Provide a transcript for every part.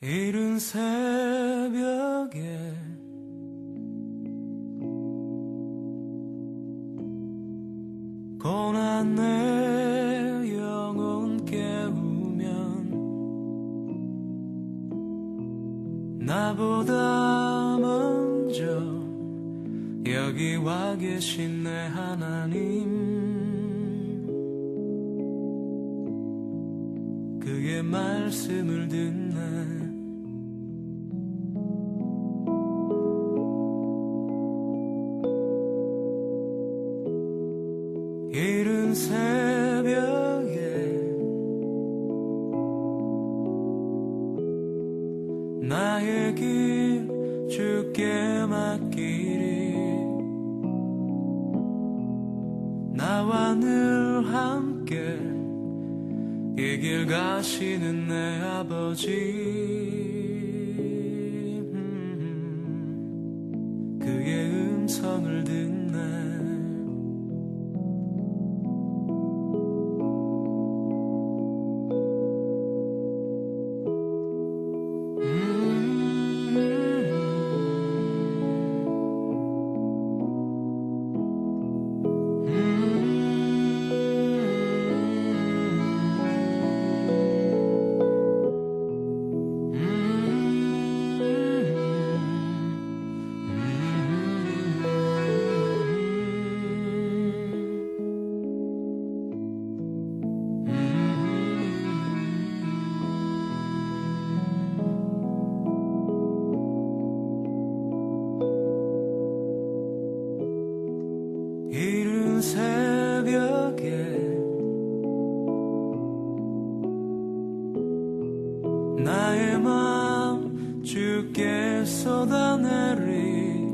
이른 새벽에 고난 내 영혼 깨우면 나보다 먼저 여기 와 계신 내 하나님, 그의 말씀을 듣네. 이른 새벽에 나의 길 주께 맡기리. 나와 늘 함께 이 길 가시는 내 아버지, 그의 음성을 듣네. 이른 새벽에 나의 마음 주께 쏟아내리.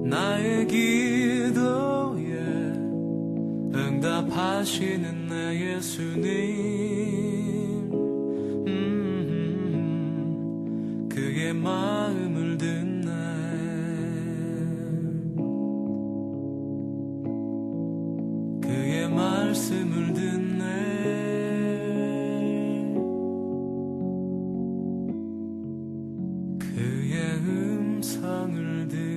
나의 기도에 응답하시는 내 예수님, 그의 마음을 듣네. 그의 말씀을 듣네. 그의 음성을 듣네.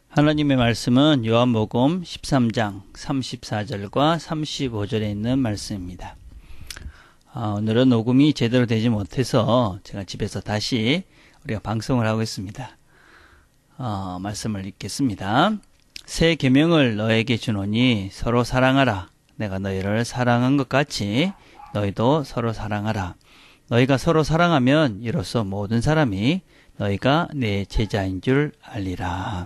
하나님의 말씀은 요한복음 13장 34절과 35절에 있는 말씀입니다. 오늘은 녹음이 제대로 되지 못해서 제가 집에서 다시 우리가 방송을 하고 있습니다. 말씀을 읽겠습니다. 새 계명을 너에게 주노니 서로 사랑하라. 내가 너희를 사랑한 것 같이 너희도 서로 사랑하라. 너희가 서로 사랑하면 이로써 모든 사람이 너희가 내 제자인 줄 알리라.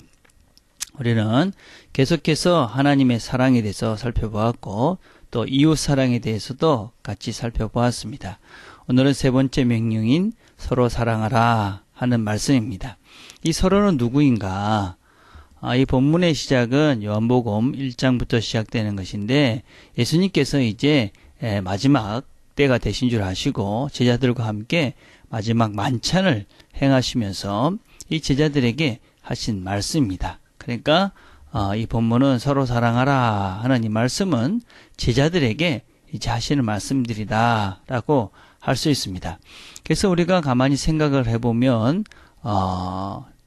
우리는 계속해서 하나님의 사랑에 대해서 살펴보았고 또 이웃 사랑에 대해서도 같이 살펴보았습니다. 오늘은 세 번째 명령인 서로 사랑하라 하는 말씀입니다. 이 서로는 누구인가? 이 본문의 시작은 요한복음 1장부터 시작되는 것인데 예수님께서 이제 마지막 때가 되신 줄 아시고 제자들과 함께 마지막 만찬을 행하시면서 이 제자들에게 하신 말씀입니다. 그러니까 이 본문은 서로 사랑하라 하는 이 말씀은 제자들에게 이제 하시는 말씀들이다 라고 할 수 있습니다. 그래서 우리가 가만히 생각을 해보면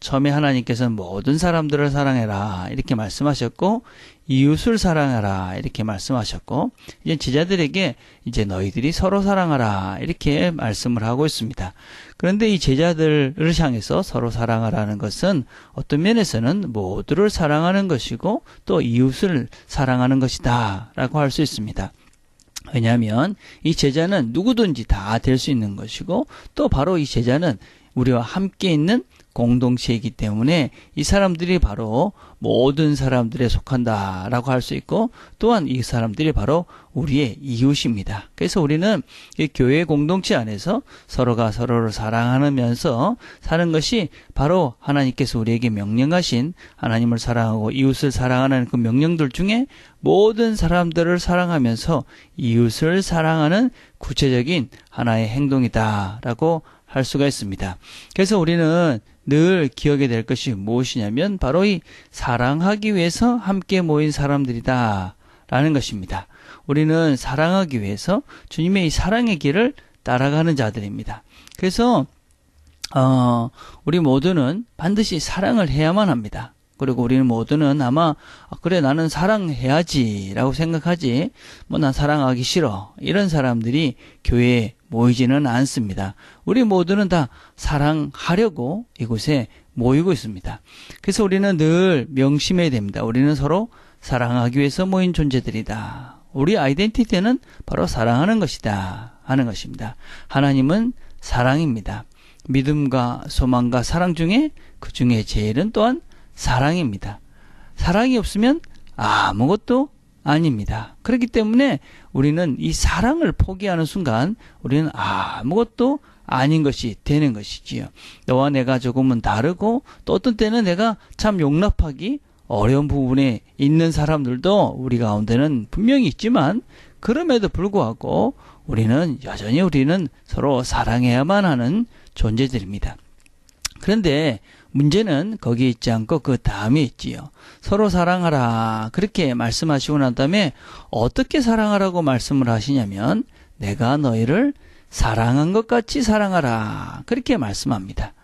처음에 하나님께서는 모든 사람들을 사랑해라 이렇게 말씀하셨고 이웃을 사랑하라 이렇게 말씀하셨고 이제 제자들에게 이제 너희들이 서로 사랑하라 이렇게 말씀을 하고 있습니다. 그런데 이 제자들을 향해서 서로 사랑하라는 것은 어떤 면에서는 모두를 사랑하는 것이고 또 이웃을 사랑하는 것이다 라고 할 수 있습니다. 왜냐하면 이 제자는 누구든지 다 될 수 있는 것이고 또 바로 이 제자는 우리와 함께 있는 공동체이기 때문에 이 사람들이 바로 모든 사람들에 속한다라고 할 수 있고 또한 이 사람들이 바로 우리의 이웃입니다. 그래서 우리는 이 교회 공동체 안에서 서로가 서로를 사랑하면서 사는 것이 바로 하나님께서 우리에게 명령하신 하나님을 사랑하고 이웃을 사랑하는 그 명령들 중에 모든 사람들을 사랑하면서 이웃을 사랑하는 구체적인 하나의 행동이다라고 할 수가 있습니다. 그래서 우리는 늘 기억해야 될 것이 무엇이냐면 바로 이 사랑하기 위해서 함께 모인 사람들이다 라는 것입니다. 우리는 사랑하기 위해서 주님의 이 사랑의 길을 따라가는 자들입니다. 그래서 우리 모두는 반드시 사랑을 해야만 합니다. 그리고 우리는 모두는 아마 그래 나는 사랑해야지 라고 생각하지 뭐 난 사랑하기 싫어 이런 사람들이 교회에 모이지는 않습니다. 우리 모두는 다 사랑하려고 이곳에 모이고 있습니다. 그래서 우리는 늘 명심해야 됩니다. 우리는 서로 사랑하기 위해서 모인 존재들이다. 우리 아이덴티티는 바로 사랑하는 것이다 하는 것입니다. 하나님은 사랑입니다. 믿음과 소망과 사랑 중에 그 중에 제일은 또한 사랑입니다. 사랑이 없으면 아무것도 아닙니다. 그렇기 때문에 우리는 이 사랑을 포기하는 순간 우리는 아무것도 아닌 것이 되는 것이지요. 너와 내가 조금은 다르고 또 어떤 때는 내가 참 용납하기 어려운 부분에 있는 사람들도 우리 가운데는 분명히 있지만 그럼에도 불구하고 우리는 여전히 우리는 서로 사랑해야만 하는 존재들입니다. 그런데 문제는 거기에 있지 않고 그 다음에 있지요. 서로 사랑하라 그렇게 말씀하시고 난 다음에 어떻게 사랑하라고 말씀을 하시냐면 내가 너희를 사랑한 것 같이 사랑하라 그렇게 말씀합니다.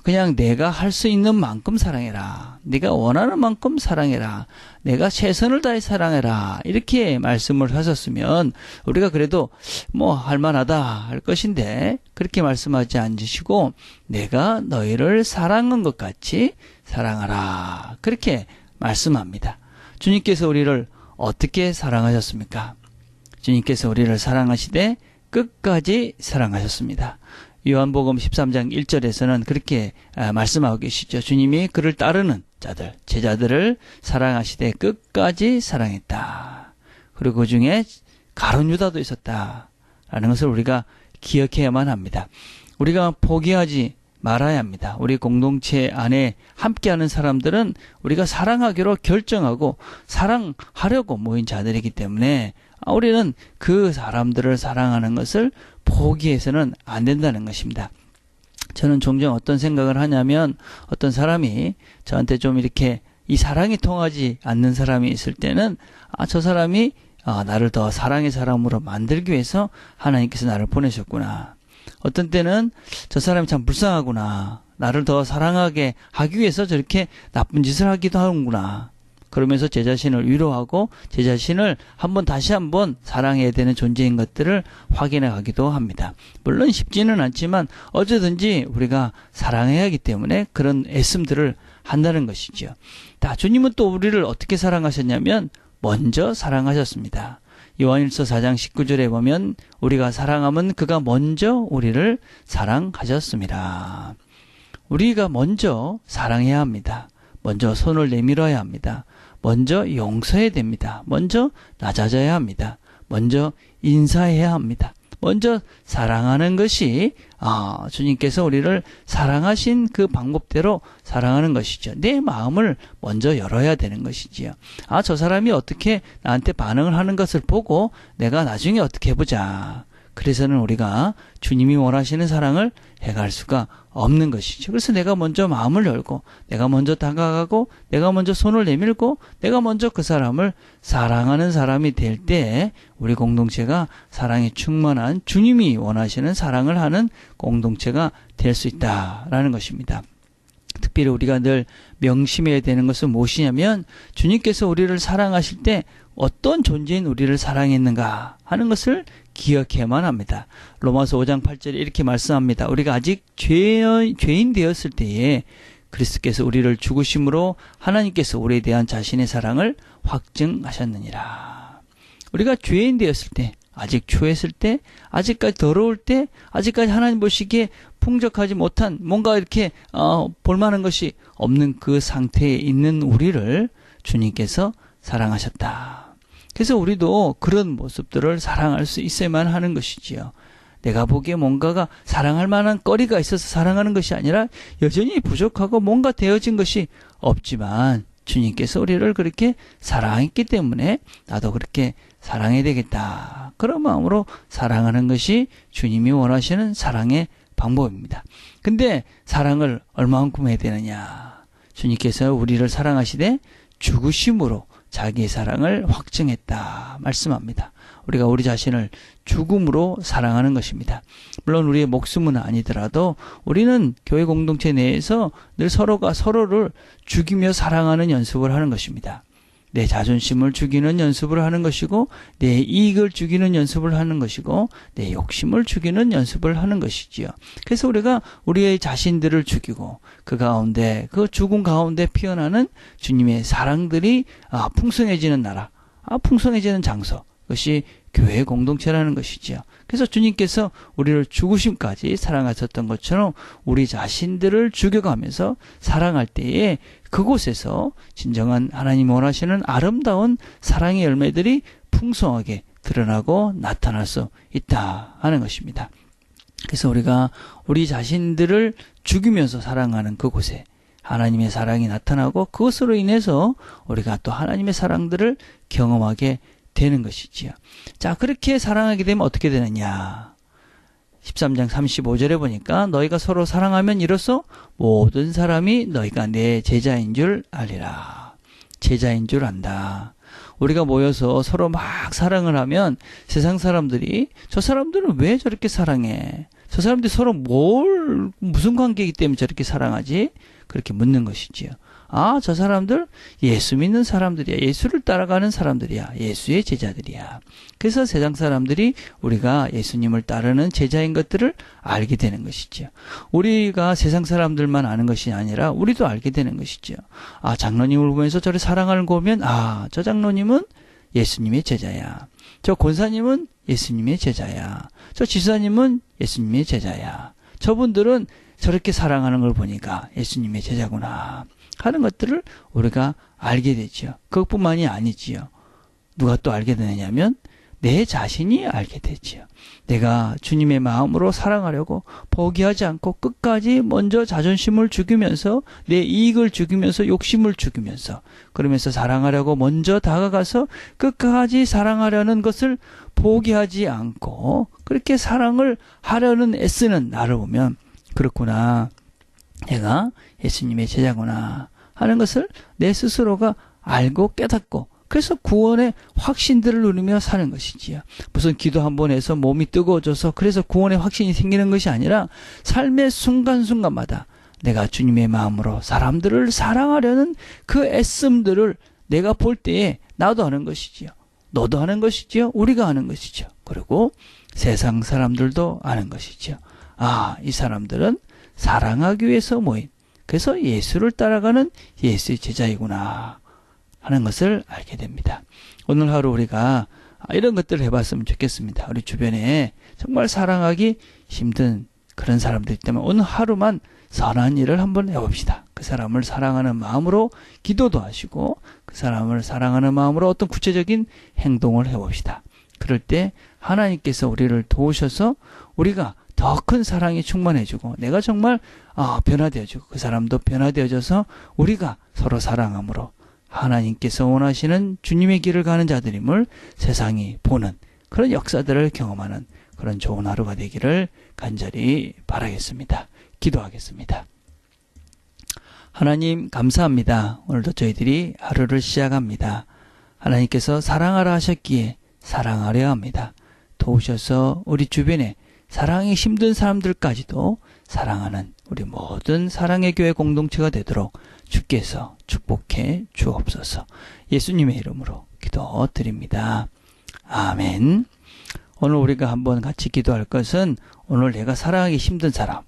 그냥 내가 할 수 있는 만큼 사랑해라. 네가 원하는 만큼 사랑해라. 내가 최선을 다해 사랑해라. 이렇게 말씀을 하셨으면 우리가 그래도 뭐 할만하다 할 것인데 그렇게 말씀하지 않으시고 내가 너희를 사랑한 것 같이 사랑하라. 그렇게 말씀합니다. 주님께서 우리를 어떻게 사랑하셨습니까? 주님께서 우리를 사랑하시되 끝까지 사랑하셨습니다. 요한복음 13장 1절에서는 그렇게 말씀하고 계시죠. 주님이 그를 따르는 자들, 제자들을 사랑하시되 끝까지 사랑했다. 그리고 그 중에 가룟 유다도 있었다. 라는 것을 우리가 기억해야만 합니다. 우리가 포기하지 말아야 합니다. 우리 공동체 안에 함께하는 사람들은 우리가 사랑하기로 결정하고 사랑하려고 모인 자들이기 때문에 우리는 그 사람들을 사랑하는 것을 포기해서는 안 된다는 것입니다. 저는 종종 어떤 생각을 하냐면 어떤 사람이 저한테 좀 이렇게 이 사랑이 통하지 않는 사람이 있을 때는 저 사람이 나를 더 사랑의 사람으로 만들기 위해서 하나님께서 나를 보내셨구나. 어떤 때는 저 사람이 참 불쌍하구나. 나를 더 사랑하게 하기 위해서 저렇게 나쁜 짓을 하기도 하는구나. 그러면서 제 자신을 위로하고 제 자신을 다시 한번 사랑해야 되는 존재인 것들을 확인해 가기도 합니다. 물론 쉽지는 않지만 어쩌든지 우리가 사랑해야 하기 때문에 그런 애씀들을 한다는 것이죠. 주님은 또 우리를 어떻게 사랑하셨냐면 먼저 사랑하셨습니다. 요한일서 4장 19절에 보면 우리가 사랑하면 그가 먼저 우리를 사랑하셨습니다. 우리가 먼저 사랑해야 합니다. 먼저 손을 내밀어야 합니다. 먼저 용서해야 됩니다. 먼저 낮아져야 합니다. 먼저 인사해야 합니다. 먼저 사랑하는 것이 주님께서 우리를 사랑하신 그 방법대로 사랑하는 것이죠. 내 마음을 먼저 열어야 되는 것이지요. 저 사람이 어떻게 나한테 반응을 하는 것을 보고 내가 나중에 어떻게 해보자. 그래서는 우리가 주님이 원하시는 사랑을 해갈 수가 없는 것이죠. 그래서 내가 먼저 마음을 열고 내가 먼저 다가가고 내가 먼저 손을 내밀고 내가 먼저 그 사람을 사랑하는 사람이 될 때 우리 공동체가 사랑에 충만한 주님이 원하시는 사랑을 하는 공동체가 될 수 있다라는 것입니다. 특별히 우리가 늘 명심해야 되는 것은 무엇이냐면 주님께서 우리를 사랑하실 때 어떤 존재인 우리를 사랑했는가 하는 것을 기억해야만 합니다. 로마서 5장 8절에 이렇게 말씀합니다. 우리가 아직 죄인 되었을 때에 그리스도께서 우리를 죽으심으로 하나님께서 우리에 대한 자신의 사랑을 확증하셨느니라. 우리가 죄인 되었을 때, 아직 추했을 때, 아직까지 더러울 때, 아직까지 하나님 보시기에 풍족하지 못한 뭔가 이렇게 볼만한 것이 없는 그 상태에 있는 우리를 주님께서 사랑하셨다. 그래서 우리도 그런 모습들을 사랑할 수 있어야만 하는 것이지요. 내가 보기에 뭔가가 사랑할 만한 거리가 있어서 사랑하는 것이 아니라 여전히 부족하고 뭔가 되어진 것이 없지만 주님께서 우리를 그렇게 사랑했기 때문에 나도 그렇게 사랑해야 되겠다. 그런 마음으로 사랑하는 것이 주님이 원하시는 사랑의 방법입니다. 근데 사랑을 얼마만큼 해야 되느냐? 주님께서 우리를 사랑하시되 죽으심으로 자기의 사랑을 확증했다 말씀합니다. 우리가 우리 자신을 죽음으로 사랑하는 것입니다. 물론 우리의 목숨은 아니더라도 우리는 교회 공동체 내에서 늘 서로가 서로를 죽이며 사랑하는 연습을 하는 것입니다. 내 자존심을 죽이는 연습을 하는 것이고 내 이익을 죽이는 연습을 하는 것이고 내 욕심을 죽이는 연습을 하는 것이지요. 그래서 우리가 우리의 자신들을 죽이고 그 가운데 그 죽음 가운데 피어나는 주님의 사랑들이 풍성해지는 나라, 풍성해지는 장소, 그것이 교회 공동체라는 것이지요. 그래서 주님께서 우리를 죽으심까지 사랑하셨던 것처럼 우리 자신들을 죽여가면서 사랑할 때에 그곳에서 진정한 하나님 원하시는 아름다운 사랑의 열매들이 풍성하게 드러나고 나타날 수 있다 하는 것입니다. 그래서 우리가 우리 자신들을 죽이면서 사랑하는 그곳에 하나님의 사랑이 나타나고 그것으로 인해서 우리가 또 하나님의 사랑들을 경험하게 되는 것이지요. 자, 그렇게 사랑하게 되면 어떻게 되느냐? 13장 35절에 보니까 너희가 서로 사랑하면 이로써 모든 사람이 너희가 내 제자인 줄 알리라. 제자인 줄 안다. 우리가 모여서 서로 막 사랑을 하면 세상 사람들이 저 사람들은 왜 저렇게 사랑해? 저 사람들이 서로 무슨 관계이기 때문에 저렇게 사랑하지? 그렇게 묻는 것이지요. 저 사람들 예수 믿는 사람들이야. 예수를 따라가는 사람들이야. 예수의 제자들이야. 그래서 세상 사람들이 우리가 예수님을 따르는 제자인 것들을 알게 되는 것이죠. 우리가 세상 사람들만 아는 것이 아니라 우리도 알게 되는 것이죠. 장로님을 보면서 저를 사랑하는 거 보면 저 장로님은 예수님의 제자야. 저 권사님은 예수님의 제자야. 저 지사님은 예수님의 제자야. 저분들은 저렇게 사랑하는 걸 보니까 예수님의 제자구나 하는 것들을 우리가 알게 되죠. 그것뿐만이 아니지요. 누가 또 알게 되느냐면 내 자신이 알게 되지요. 내가 주님의 마음으로 사랑하려고 포기하지 않고 끝까지 먼저 자존심을 죽이면서 내 이익을 죽이면서 욕심을 죽이면서 그러면서 사랑하려고 먼저 다가가서 끝까지 사랑하려는 것을 포기하지 않고 그렇게 사랑을 하려는 애쓰는 나를 보면 그렇구나. 내가 예수님의 제자구나 하는 것을 내 스스로가 알고 깨닫고 그래서 구원의 확신들을 누리며 사는 것이지요. 무슨 기도 한 번 해서 몸이 뜨거워져서 그래서 구원의 확신이 생기는 것이 아니라 삶의 순간순간마다 내가 주님의 마음으로 사람들을 사랑하려는 그 애씀들을 내가 볼 때에 나도 하는 것이지요. 너도 하는 것이지요. 우리가 하는 것이죠. 그리고 세상 사람들도 아는 것이죠. 이 사람들은 사랑하기 위해서 모인 그래서 예수를 따라가는 예수의 제자이구나 하는 것을 알게 됩니다. 오늘 하루 우리가 이런 것들을 해봤으면 좋겠습니다. 우리 주변에 정말 사랑하기 힘든 그런 사람들 때문에 오늘 하루만 선한 일을 한번 해봅시다. 그 사람을 사랑하는 마음으로 기도도 하시고 그 사람을 사랑하는 마음으로 어떤 구체적인 행동을 해봅시다. 그럴 때 하나님께서 우리를 도우셔서 우리가 더 큰 사랑이 충만해지고 내가 정말 변화되어지고 그 사람도 변화되어져서 우리가 서로 사랑함으로 하나님께서 원하시는 주님의 길을 가는 자들임을 세상이 보는 그런 역사들을 경험하는 그런 좋은 하루가 되기를 간절히 바라겠습니다. 기도하겠습니다. 하나님 감사합니다. 오늘도 저희들이 하루를 시작합니다. 하나님께서 사랑하라 하셨기에 사랑하려 합니다. 도우셔서 우리 주변에 사랑이 힘든 사람들까지도 사랑하는 우리 모든 사랑의 교회 공동체가 되도록 주께서 축복해 주옵소서. 예수님의 이름으로 기도드립니다. 아멘. 오늘 우리가 한번 같이 기도할 것은 오늘 내가 사랑하기 힘든 사람,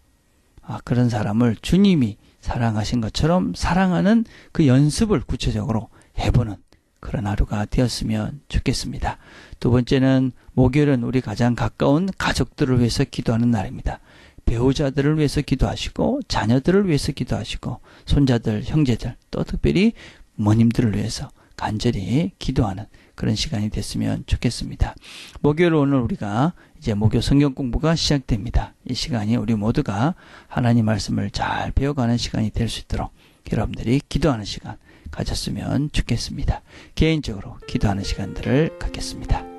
그런 사람을 주님이 사랑하신 것처럼 사랑하는 그 연습을 구체적으로 해보는 그런 하루가 되었으면 좋겠습니다. 두 번째는 목요일은 우리 가장 가까운 가족들을 위해서 기도하는 날입니다. 배우자들을 위해서 기도하시고 자녀들을 위해서 기도하시고 손자들, 형제들 또 특별히 어머님들을 위해서 간절히 기도하는 그런 시간이 됐으면 좋겠습니다. 목요일 오늘 우리가 이제 목요 성경 공부가 시작됩니다. 이 시간이 우리 모두가 하나님 말씀을 잘 배워가는 시간이 될 수 있도록 여러분들이 기도하는 시간 가졌으면 좋겠습니다. 개인적으로 기도하는 시간들을 갖겠습니다.